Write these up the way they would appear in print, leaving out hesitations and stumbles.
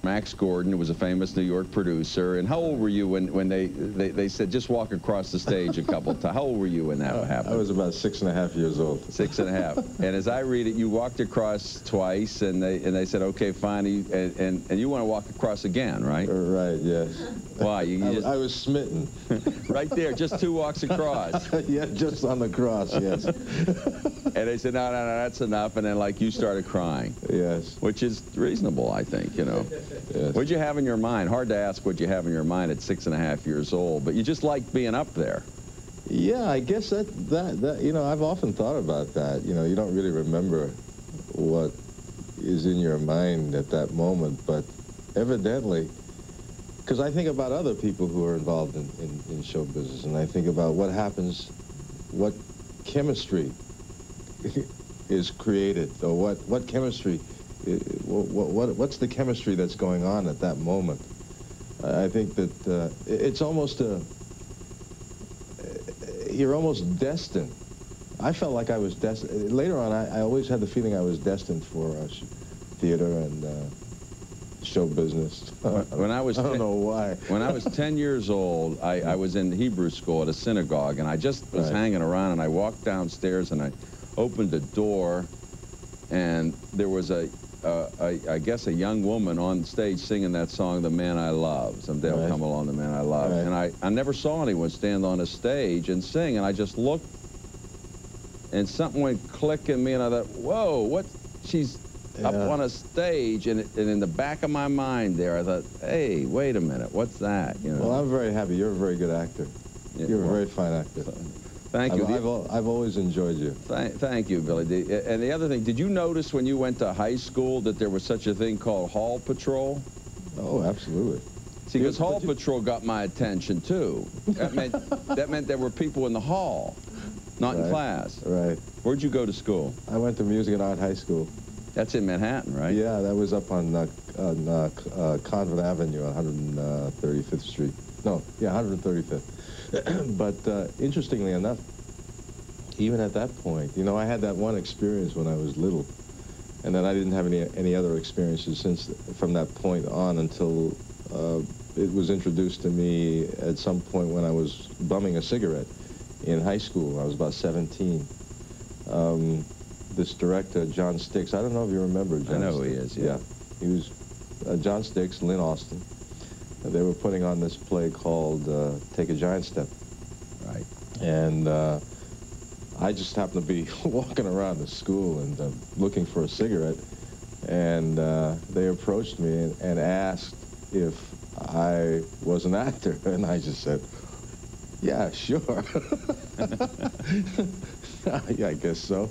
Max Grodin, who was a famous New York producer. And how old were you when they said, just walk across the stage a couple times? How old were you when that happened? I was about 6.5 years old. 6.5. And as I read it, you walked across twice, and they said, okay, fine, and you want to walk across again, right? Right, yes. Why? I was smitten. Right there, just 2 walks across. Yeah, just on the cross, yes. And they said, no, that's enough. And then, like, you started crying. Yes. Which is reasonable, I think, you know. Yes. What'd you have in your mind? Hard to ask what you have in your mind at 6.5 years old, but you just liked being up there. Yeah, I guess that you know, I've often thought about that. You know, you don't really remember what is in your mind at that moment, but evidently, because I think about other people who are involved in show business, and I think about what happens, what chemistry is created, or what chemistry, what's the chemistry that's going on at that moment. I think that it's almost you're almost destined. I felt like I was destined. Later on, I always had the feeling I was destined for theater and show business. When I was, I don't know why. When I was 10 years old, I was in Hebrew school at a synagogue, and I just was hanging around, and I walked downstairs, and I opened a door, and there was I guess a young woman on stage singing that song, The Man I Love. Someday I'll come along, the man I love. And I never saw anyone stand on a stage and sing, and I just looked, and something went click in me, and I thought, whoa, what? She's up on a stage, and in the back of my mind there, I thought, hey, wait a minute, what's that? You know? Well, I'm very happy. You're a very good actor. Yeah, You're a very fine actor. Thank you. I've always enjoyed you. Thank you, Billy D. And the other thing, did you notice when you went to high school that there was such a thing called hall patrol? Oh, absolutely. See, because hall patrol got my attention, too. That meant there were people in the hall, not in class. Right. Where'd you go to school? I went to Music and Art High School. That's in Manhattan, right? Yeah, that was up on Convent Avenue, 135th Street. No, yeah, 135th. But interestingly enough, even at that point, you know, I had that one experience when I was little, and then I didn't have any other experiences from that point on until it was introduced to me at some point when I was bumming a cigarette in high school. I was about 17. This director, John Stix, I don't know if you remember John. I know Stix. He is, yeah. He was John Stix, Lynn Austin. They were putting on this play called Take a Giant Step. Right. And I just happened to be walking around the school and looking for a cigarette, and they approached me and asked if I was an actor, and I just said, yeah, sure. Yeah, I guess so.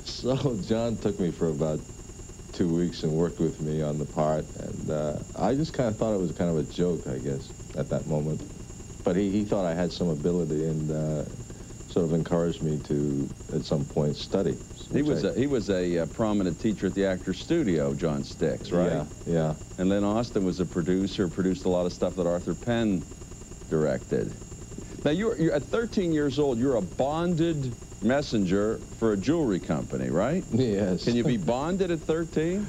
So John took me for about 2 weeks and worked with me on the part, and I just kind of thought it was kind of a joke, I guess, at that moment. But he thought I had some ability and sort of encouraged me to, at some point, study. He was a prominent teacher at the Actors Studio, John Stix, right? Yeah, yeah. And Lynn Austin was a producer, produced a lot of stuff that Arthur Penn directed. Now, you're at 13 years old, you're a bonded messenger for a jewelry company, right? Yes. Can you be bonded at 13?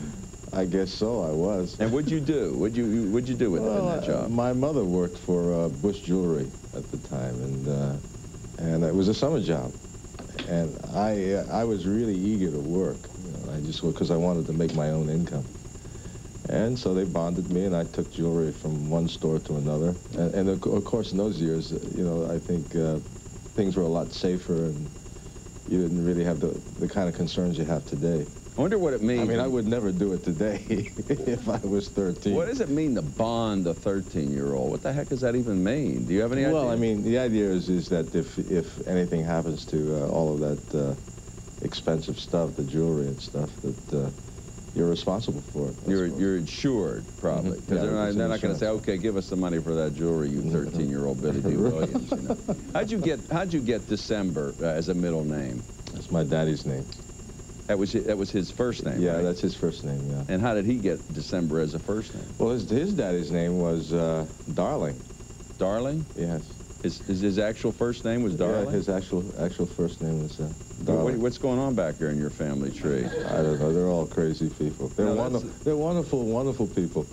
I guess so, I was. And what'd you do? What'd you do with in that job? My mother worked for Bush Jewelry at the time, and it was a summer job. And I was really eager to work, you know, because I wanted to make my own income. And so they bonded me, and I took jewelry from one store to another. And of course, in those years, you know, I think things were a lot safer, and you didn't really have the kind of concerns you have today. I wonder what it means. I mean, I would never do it today if I was 13. What does it mean to bond a 13-year-old? What the heck does that even mean? Do you have any idea? Well, I mean, the idea is that if anything happens to all of that expensive stuff, the jewelry and stuff, that you're responsible for it. You're insured, probably. Because they're not going to say, okay, give us the money for that jewelry, you 13-year-old Billy D. Williams. You know? How'd you get December as a middle name? That's my daddy's name. That was his first name, Yeah, right? that's his first name, yeah. And how did he get December as a first name? Well, his daddy's name was Darling. Darling? Yes. His actual first name was Darling? Yeah, his actual first name was Darling. What's going on back here in your family tree? I don't know. They're all crazy people. They're they're wonderful, wonderful people.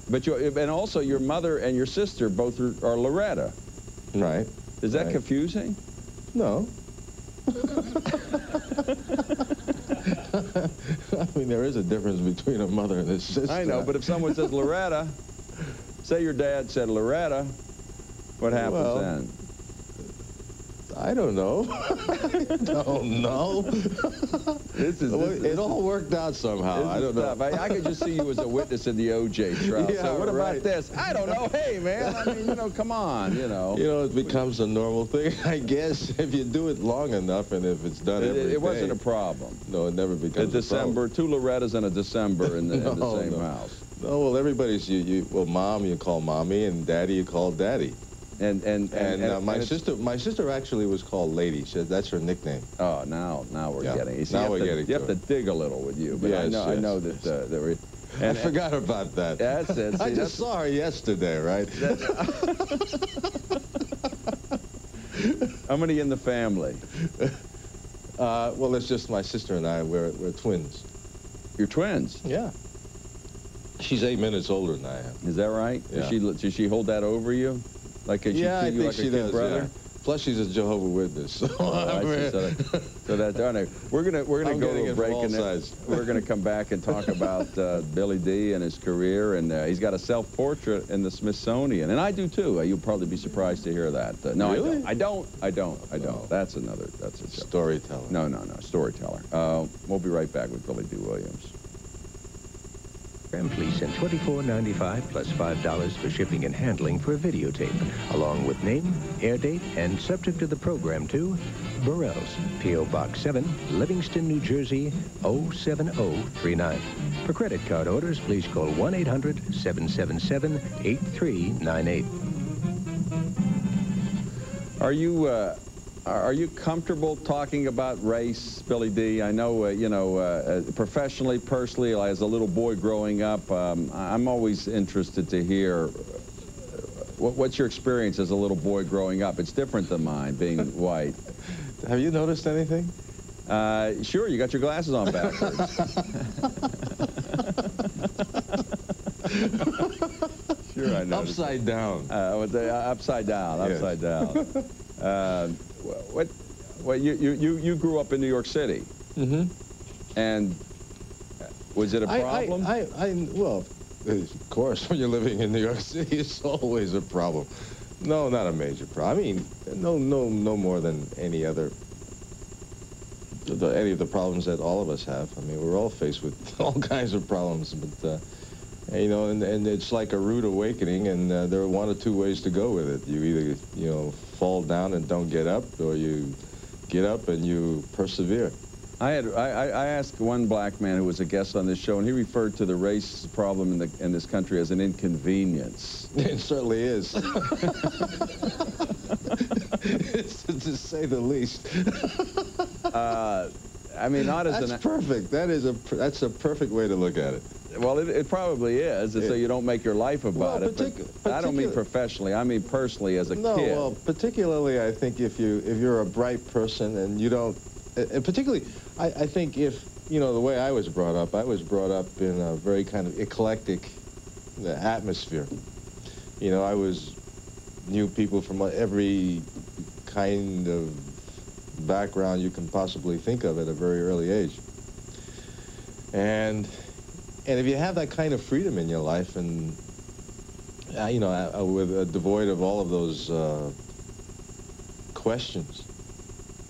But and also your mother and your sister both are Loretta. Right. Is that confusing? No. I mean, there is a difference between a mother and a sister. I know, but if someone says Loretta, say your dad said Loretta, what happens then? I don't know. I don't know. It all worked out somehow. I don't know. I could just see you as a witness in the O.J. trial. Yeah, so what right. about this? I don't know. Hey, man. I mean, come on, You know, it becomes a normal thing, I guess, if you do it long enough and if it's done every day. It wasn't a problem. No, it never becomes a December, problem. 2 Lorettas and a December in the same house. No, well, everybody's, well, Mom you call Mommy, and Daddy you call Daddy. And my sister actually was called Lady. That's her nickname. Oh, now we're getting it. Now we're getting. You have to dig a little with you, but yes, I know that we. I forgot about that. That's it. See, I just saw her yesterday, right? How many in the family? Well, it's just my sister and I. We're twins. You're twins? Yeah. She's 8 minutes older than I am. Is that right? Yeah. Does she hold that over you? Like, can she treat you like a kid brother? Yeah. Plus, she's a Jehovah's Witness. So, so that we're gonna go to a break, and then we're gonna come back and talk about Billy D and his career, and he's got a self-portrait in the Smithsonian, and I do too. You'll probably be surprised to hear that. No, really? I don't. No. That's a storyteller. No, storyteller. We'll be right back with Billy D. Williams. Please send $24.95 plus $5 for shipping and handling for a videotape, along with name, air date, and subject of the program to Burrell's, P.O. Box 7, Livingston, New Jersey, 07039. For credit card orders, please call 1-800-777-8398. Are you comfortable talking about race, Billy D? I know, professionally, personally, as a little boy growing up, I'm always interested to hear what's your experience as a little boy growing up. It's different than mine, being white. Have you noticed anything? Sure, you got your glasses on backwards. Sure, I noticed. Upside down. Upside down. You grew up in New York City. Mm-hmm. And was it a problem? Well, of course, when you're living in New York City, it's always a problem. No, not a major problem. I mean, no more than any of the problems that all of us have. I mean, we're all faced with all kinds of problems, but and it's like a rude awakening, and there are one or two ways to go with it. You either fall down and don't get up, or you get up and you persevere. I asked one black man who was a guest on this show, and he referred to the race problem in this country as an inconvenience. It certainly is. It's, to say the least. I mean, that's perfect. That's a perfect way to look at it. Well, it probably is, so you don't make your life about it. But I don't mean professionally. I mean personally as a kid. No, well, particularly I think if you're a bright person and you don't, and particularly I think if the way I was brought up in a very kind of eclectic atmosphere. I knew people from every kind of background you can possibly think of at a very early age. And if you have that kind of freedom in your life, and devoid of all of those questions,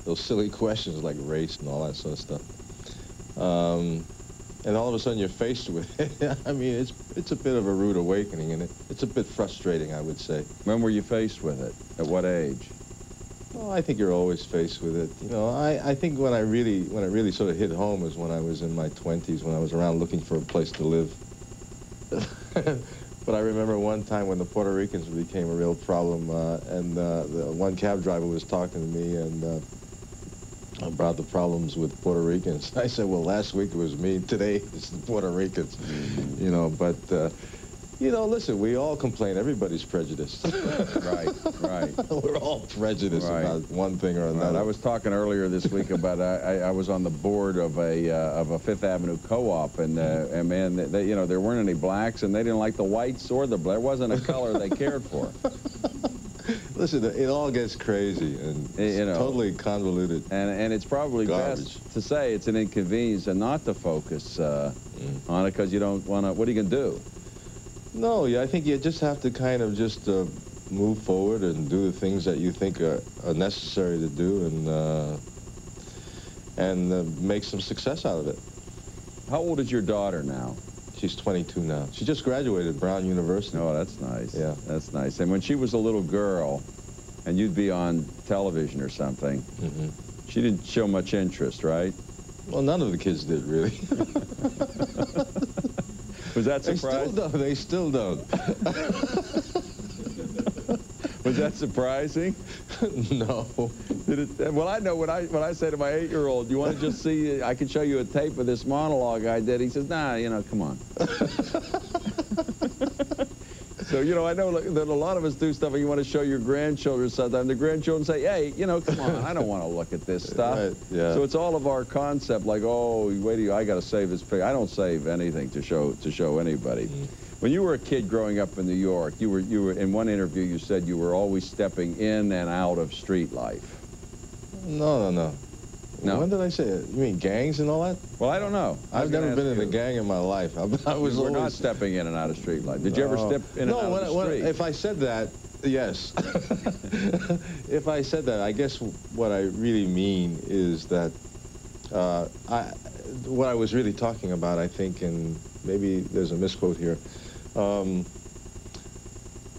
those silly questions like race and all that sort of stuff, and all of a sudden you're faced with it, I mean, it's a bit of a rude awakening, and it's a bit frustrating, I would say. When were you faced with it? At what age? Well, I think you're always faced with it. I think when it really sort of hit home was when I was in my 20s, when I was around looking for a place to live. But I remember one time when the Puerto Ricans became a real problem, and the one cab driver was talking to me and about the problems with Puerto Ricans. I said, well, last week it was me, today it's the Puerto Ricans. But You know, listen, we all complain. Everybody's prejudiced. Right, right. We're all prejudiced about one thing or another. Right. I was talking earlier this week about I was on the board of a Fifth Avenue co-op, and man, you know, there weren't any blacks, and they didn't like the whites or the black. There wasn't a color they cared for. Listen, it all gets crazy and it's, you know, totally convoluted. And it's probably garbage. Best to say it's an inconvenience and not to focus on it, because you don't want to. What are you going to do? No, I think you just have to kind of just move forward and do the things that you think are necessary to do, and make some success out of it. How old is your daughter now? She's 22 now. She just graduated Brown University. Oh, that's nice. Yeah. That's nice. And when she was a little girl, and you'd be on television or something, she didn't show much interest, right? Well, none of the kids did, really. Was that surprising? They still don't. Was that surprising? No. Did it, well, I know when I say to my 8-year-old, "You want to just see? I can show you a tape of this monologue I did." He says, "Nah, you know, come on." So, you know, I know that a lot of us do stuff and you want to show your grandchildren sometimes. The grandchildren say, "Hey, you know, come on, I don't want to look at this stuff." Right, yeah. So it's all of our concept, like, "Oh, wait, I got to save this picture." I don't save anything to show anybody. When you were a kid growing up in New York, you were in one interview you said you were always stepping in and out of street life. No. No. When did I say it? You mean gangs and all that? Well, I don't know. I've never been in a gang in my life. I was always not stepping in and out of street life. Did you ever step in and out of the street? If I said that, yes. If I said that, I guess what I really mean is that what I was really talking about, I think, and maybe there's a misquote here.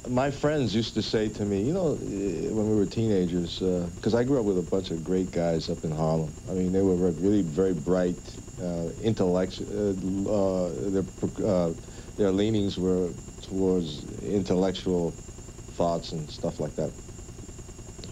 My friends used to say to me, you know, when we were teenagers, because I grew up with a bunch of great guys up in Harlem. I mean, they were really very bright, intellectual. Their leanings were towards intellectual thoughts and stuff like that.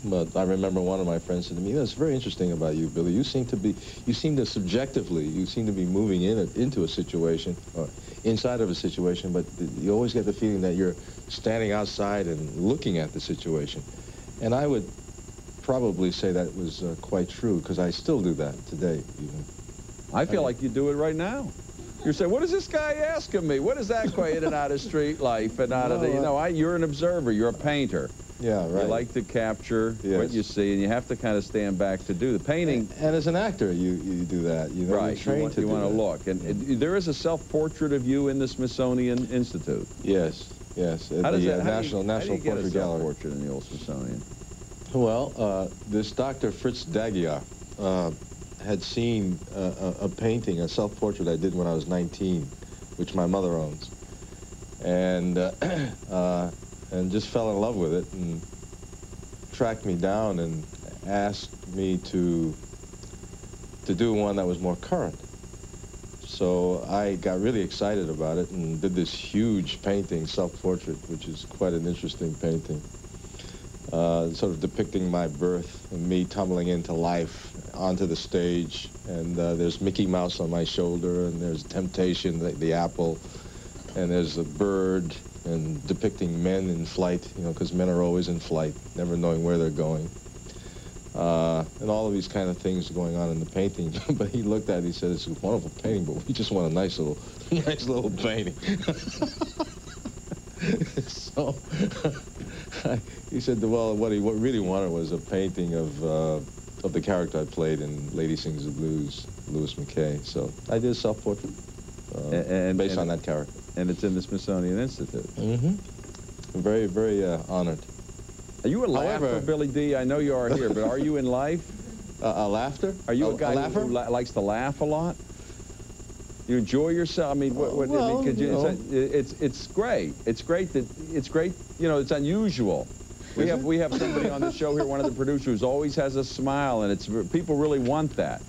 But I remember one of my friends said to me, "You know, it's very interesting about you, Billy. You seem to subjectively, you seem to be moving into a situation, or inside of a situation, but you always get the feeling that you're standing outside and looking at the situation." And I would probably say that was quite true, because I still do that today, even. I feel like you do it right now. You're saying, "What is this guy asking me? What is that in and out of street life and out of the?" You know, you're an observer. You're a painter. Yeah, right. You like to capture what you see, and you have to kind of stand back to do the painting. And as an actor, you do that. You know, right. You're trained to you want to look. And there is a self-portrait of you in the Smithsonian Institute. Yes. At the National Portrait Gallery. Portrait in the old Smithsonian? Well, this Dr. Fritz Dagiar had seen a painting, a self-portrait I did when I was 19, which my mother owns, and just fell in love with it and tracked me down and asked me to do one that was more current. So I got really excited about it and did this huge painting, self-portrait, which is quite an interesting painting, sort of depicting my birth and me tumbling into life onto the stage. And there's Mickey Mouse on my shoulder, and there's Temptation, the apple, and there's a bird, and depicting men in flight, you know, because men are always in flight, never knowing where they're going. And all of these kind of things going on in the painting. But he looked at it, he said, "It's a wonderful painting, but we just want a nice little painting." So he said, well, what he really wanted was a painting of the character I played in Lady Sings the Blues, Louis McKay. So I did a self-portrait based on that character. And it's in the Smithsonian Institute. I'm very, very honored. Are you a laugher, Billy D? I know you are here, but are you in life? A laughter? Are you a guy who likes to laugh a lot? You enjoy yourself? I mean, it's great. It's great. You know, it's unusual. We have somebody on the show here, one of the producers, who always has a smile, and people really want that.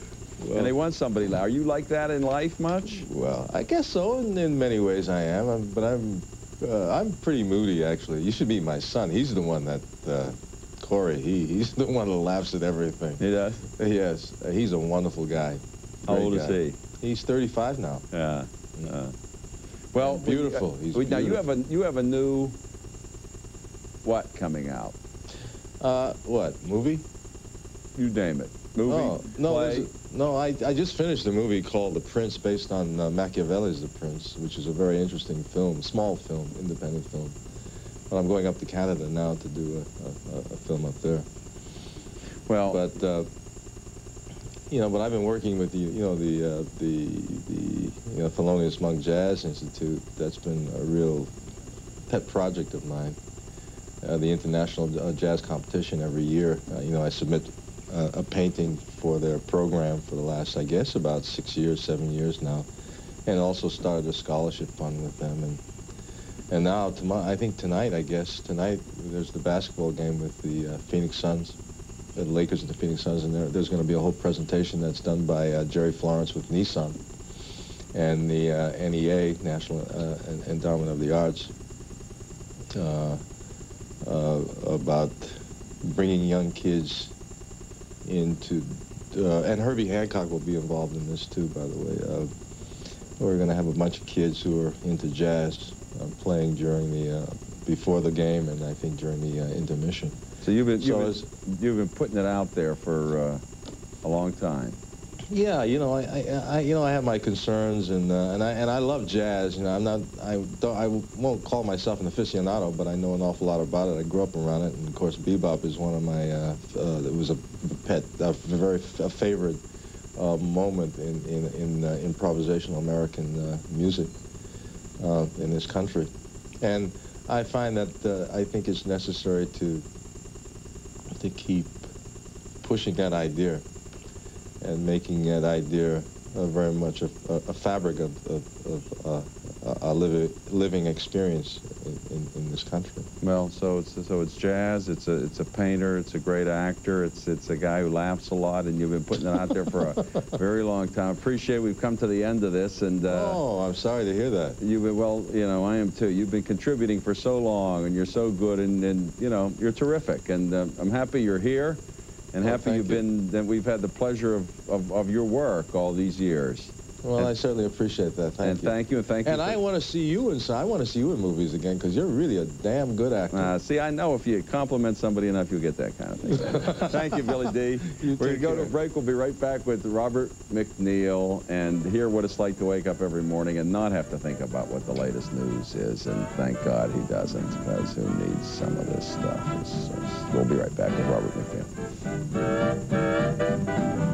Well, and they want somebody. Are you like that in life much? Well, I guess so. In many ways, I am. But I'm pretty moody, actually. You should meet my son. He's the one that Corey. He's the one that laughs at everything. He does. Yes. He's a wonderful guy. How old is he? He's 35 now. Yeah. Well, beautiful. He's now beautiful. you have a new what coming out? What movie? You name it. Movie. Oh, no, play. no. I just finished a movie called The Prince, based on Machiavelli's The Prince, which is a very interesting film, small film, independent film. But I'm going up to Canada now to do a film up there. Well, but you know, but I've been working with the Thelonious Monk Jazz Institute. That's been a real pet project of mine. The international jazz competition every year. You know, I submit a painting for their program for the last, I guess, about 6 years, 7 years now, and also started a scholarship fund with them. And now, I think tonight, there's the basketball game with the Phoenix Suns, the Lakers and the Phoenix Suns, and there's going to be a whole presentation that's done by Jerry Florence with Nissan and the NEA, National Endowment of the Arts, about bringing young kids into, and Herbie Hancock will be involved in this too, by the way. We're going to have a bunch of kids who are into jazz playing during the, before the game, and I think during the intermission. So you've been putting it out there for a long time. Yeah, you know, I have my concerns, and I love jazz. You know, I won't call myself an aficionado, but I know an awful lot about it. I grew up around it, and of course, bebop is one of my. It was a favorite moment in improvisational American music in this country, and I find that I think it's necessary to keep pushing that idea and making that idea very much a fabric of a living experience in this country. Well, so it's jazz. It's a painter. It's a great actor. It's a guy who laughs a lot, and you've been putting it out there for a very long time. Appreciate we've come to the end of this, and oh, I'm sorry to hear that. You've been, well, you know, I am too. You've been contributing for so long, and you're so good, and you know, you're terrific, and I'm happy you're here. And happy you've been, that we've had the pleasure of your work all these years. Well, and I certainly appreciate that. Thank you. Thank you, and thank you. And I want to see you in movies again, because you're really a damn good actor. See, I know if you compliment somebody enough, you'll get that kind of thing. Thank you, Billy D. We're going to go to a break. We'll be right back with Robert McNeil and hear what it's like to wake up every morning and not have to think about what the latest news is. And thank God he doesn't, because who needs some of this stuff? We'll be right back with Robert McNeil.